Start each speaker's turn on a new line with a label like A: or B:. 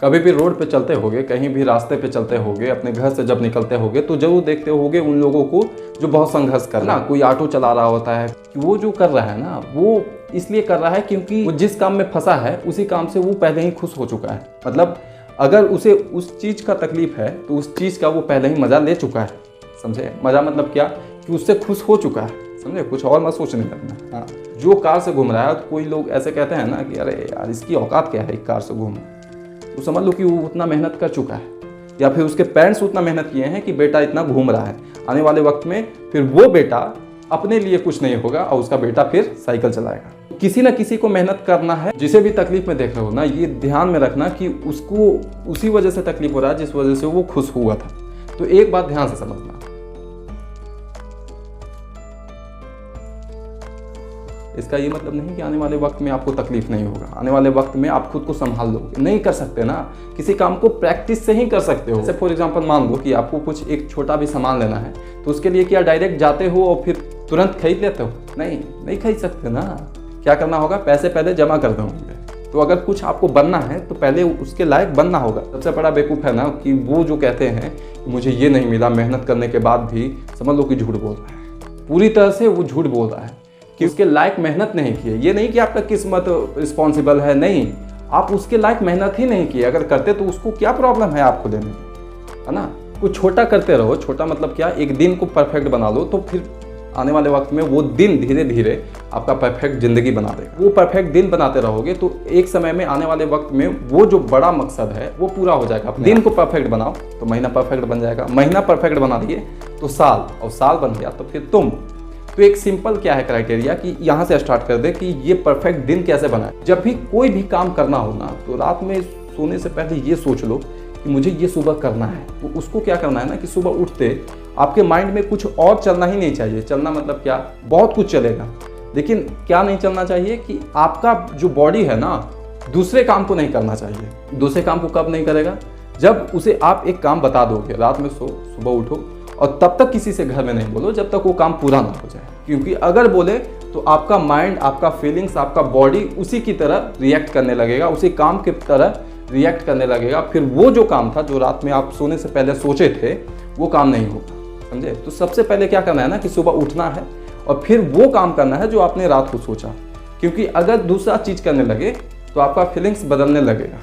A: कभी भी रोड पे चलते होगे, कहीं भी रास्ते पे चलते होगे, अपने घर से जब निकलते होगे तो जरूर देखते होगे उन लोगों को जो बहुत संघर्ष कर रहा है। कोई ऑटो चला रहा होता है, वो जो कर रहा है ना, वो इसलिए कर रहा है क्योंकि वो जिस काम में फंसा है उसी काम से वो पहले ही खुश हो चुका है। मतलब अगर उसे उस चीज़ का तकलीफ है तो उस चीज़ का वो पहले ही मज़ा ले चुका है। समझे? मज़ा मतलब क्या कि उससे खुश हो चुका है। समझे? कुछ और मत सोचने लगना। हाँ, जो कार से घूम रहा है, तो कोई लोग ऐसे कहते हैं ना कि अरे यार इसकी औकात क्या है एक कार से घूमना, तो समझ लो कि वो उतना मेहनत कर चुका है, या फिर उसके पेरेंट्स उतना मेहनत किए हैं कि बेटा इतना घूम रहा है। आने वाले वक्त में फिर वो बेटा अपने लिए कुछ नहीं होगा और उसका बेटा फिर साइकिल चलाएगा। किसी ना किसी को मेहनत करना है। जिसे भी तकलीफ में देख रहे हो ना, ये ध्यान में रखना कि उसको उसी वजह से तकलीफ हो रहा है जिस वजह से वो खुश हुआ था। तो एक बात ध्यान से समझना, इसका ये मतलब नहीं कि आने वाले वक्त में आपको तकलीफ नहीं होगा। आने वाले वक्त में आप खुद को संभाल लोगे। नहीं कर सकते ना, किसी काम को प्रैक्टिस से ही कर सकते हो। जैसे फॉर एग्जांपल मान लो कि आपको कुछ एक छोटा भी सामान लेना है, तो उसके लिए क्या डायरेक्ट जाते हो और फिर तुरंत खरीद लेते हो? नहीं खरीद सकते ना। क्या करना होगा? पैसे पहले जमा करने होंगे। तो अगर कुछ आपको बनना है तो पहले उसके लायक बनना होगा। सबसे बड़ा बेवकूफ़ है ना कि वो जो कहते हैं कि मुझे ये नहीं मिला, मेहनत करने के बाद भी समझ लो कि झूठ बोल रहा है। पूरी तरह से वो झूठ बोल रहा है कि उसके लायक मेहनत नहीं किए। ये नहीं कि आपका किस्मत रिस्पॉन्सिबल है, नहीं, आप उसके लायक मेहनत ही नहीं किए। अगर करते तो उसको क्या प्रॉब्लम है आपको देने में, है ना? कुछ छोटा करते रहो। छोटा मतलब क्या? एक दिन को परफेक्ट बना लो, तो फिर आने वाले वक्त में वो दिन धीरे धीरे आपका परफेक्ट ज़िंदगी बना देगा। वो परफेक्ट दिन बनाते रहोगे तो एक समय में आने वाले वक्त में वो जो बड़ा मकसद है वो पूरा हो जाएगा। दिन को परफेक्ट बनाओ तो महीना परफेक्ट बन जाएगा, महीना परफेक्ट बना दिए तो साल, और साल बन गया तो फिर तुम। तो एक सिंपल क्या है क्राइटेरिया कि यहाँ से स्टार्ट कर दे कि ये परफेक्ट दिन कैसे बनाए। जब भी कोई भी काम करना हो ना, तो रात में सोने से पहले ये सोच लो कि मुझे ये सुबह करना है। तो उसको क्या करना है ना कि सुबह उठते आपके माइंड में कुछ और चलना ही नहीं चाहिए। चलना मतलब क्या? बहुत कुछ चलेगा, लेकिन क्या नहीं चलना चाहिए कि आपका जो बॉडी है ना, दूसरे काम को नहीं करना चाहिए। दूसरे काम को कब नहीं करेगा? जब उसे आप एक काम बता दोगे, रात में सो, सुबह उठो, और तब तक किसी से घर में नहीं बोलो जब तक वो काम पूरा ना हो जाए। क्योंकि अगर बोले तो आपका माइंड, आपका फीलिंग्स, आपका बॉडी उसी की तरह रिएक्ट करने लगेगा, उसी काम की तरह रिएक्ट करने लगेगा। फिर वो जो काम था जो रात में आप सोने से पहले सोचे थे, वो काम नहीं होगा। समझे? तो सबसे पहले क्या करना है ना कि सुबह उठना है और फिर वो काम करना है जो आपने रात को सोचा। क्योंकि अगर दूसरा चीज़ करने लगे तो आपका फीलिंग्स बदलने लगेगा।